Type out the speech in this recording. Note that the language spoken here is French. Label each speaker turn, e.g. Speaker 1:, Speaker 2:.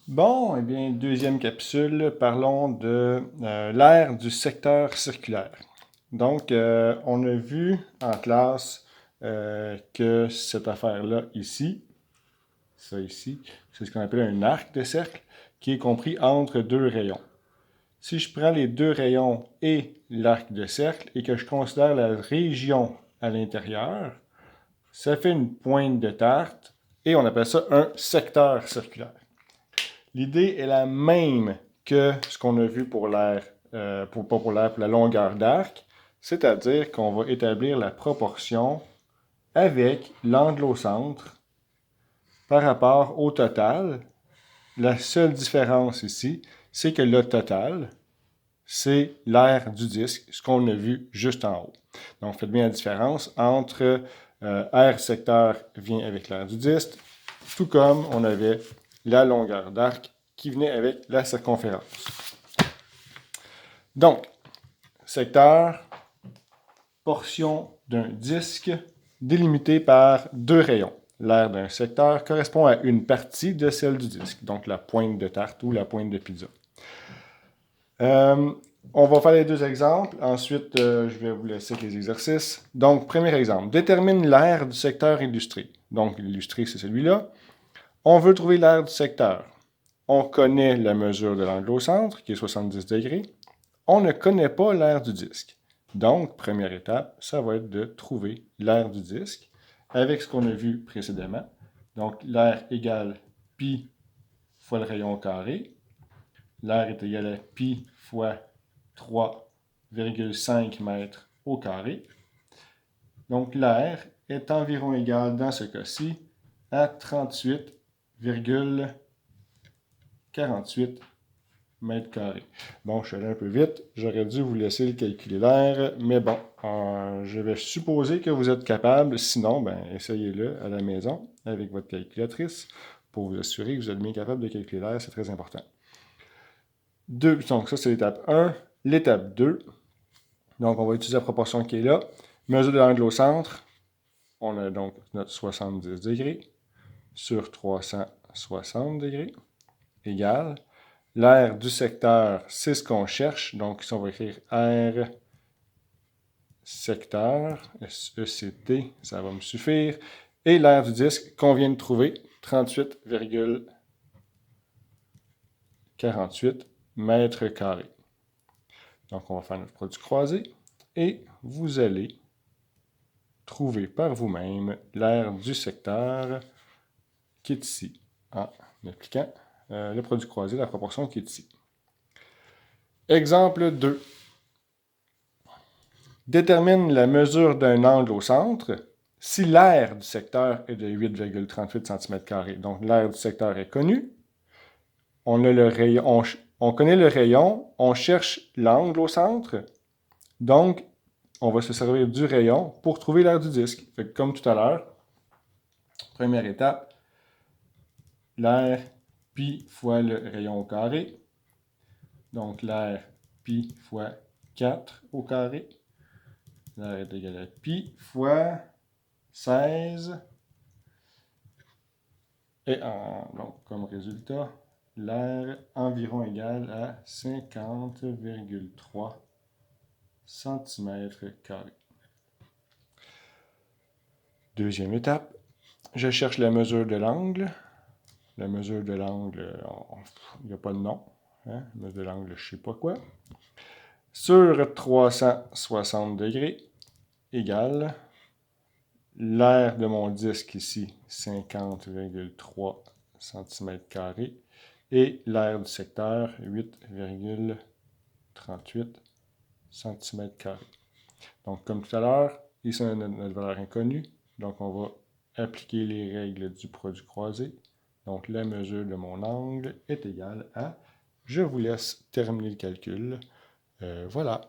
Speaker 1: Bon, eh bien, deuxième capsule, parlons de l'aire du secteur circulaire. Donc, on a vu en classe que cette affaire-là ici, ça ici, c'est ce qu'on appelle un arc de cercle qui est compris entre deux rayons. Si je prends les deux rayons et l'arc de cercle et que je considère la région à l'intérieur, ça fait une pointe de tarte et on appelle ça un secteur circulaire. L'idée est la même que ce qu'on a vu pour l'air, pas pour l'air, pour la longueur d'arc, c'est-à-dire qu'on va établir la proportion avec l'angle au centre par rapport au total. La seule différence ici, c'est que le total, c'est l'aire du disque, ce qu'on a vu juste en haut. Donc, faites bien la différence entre R secteur vient avec l'aire du disque, tout comme on avait la longueur d'arc qui venait avec la circonférence. Donc, secteur, portion d'un disque délimitée par deux rayons. L'aire d'un secteur correspond à une partie de celle du disque, donc la pointe de tarte ou la pointe de pizza. On va faire les deux exemples. Ensuite, je vais vous laisser avec les exercices. Donc, premier exemple. Détermine l'aire du secteur illustré. Donc, l'illustré, c'est celui-là. On veut trouver l'aire du secteur. On connaît la mesure de l'angle au centre, qui est 70 degrés. On ne connaît pas l'aire du disque. Donc, première étape, ça va être de trouver l'aire du disque avec ce qu'on a vu précédemment. Donc, l'aire égale pi fois le rayon carré. L'aire est égal à pi fois 3,5 mètres au carré. Donc, l'aire est environ égale, dans ce cas-ci, à 38,48 mètres carrés. Bon, je suis allé un peu vite. J'aurais dû vous laisser le calculer l'air, mais bon, je vais supposer que vous êtes capable. Sinon, ben, essayez-le à la maison avec votre calculatrice pour vous assurer que vous êtes bien capable de calculer l'air. C'est très important. Donc, ça, c'est l'étape 1. L'étape 2, donc on va utiliser la proportion qui est là. Mesure de l'angle au centre. On a donc notre 70 degrés sur 360 degrés égale. L'aire du secteur, c'est ce qu'on cherche. Donc, ici, on va écrire R secteur, SECT, ça va me suffire. Et l'aire du disque qu'on vient de trouver, 38,48 mètres carrés. Donc, on va faire notre produit croisé et vous allez trouver par vous-même l'aire du secteur qui est ici en appliquant le produit croisé, la proportion qui est ici. Exemple 2. Détermine la mesure d'un angle au centre si l'aire du secteur est de 8,38 cm². Donc, l'aire du secteur est connue. On a le rayon, on connaît le rayon, on cherche l'angle au centre. Donc, on va se servir du rayon pour trouver l'aire du disque. Fait que comme tout à l'heure, première étape, l'aire pi fois le rayon au carré. Donc, l'aire pi fois 4 au carré. L'aire est égal à pi fois 16. Et donc, comme résultat, l'aire environ égale à 50,3 cm². Deuxième étape, je cherche la mesure de l'angle. La mesure de l'angle, il n'y a pas de nom. Hein? La mesure de l'angle, je ne sais pas quoi. Sur 360 degrés égale l'aire de mon disque ici, 50,3 cm², et l'aire du secteur, 8,38 cm². Donc, comme tout à l'heure, ici, on a notre valeur inconnue. Donc, on va appliquer les règles du produit croisé. Donc, la mesure de mon angle est égale à... Je vous laisse terminer le calcul. Voilà.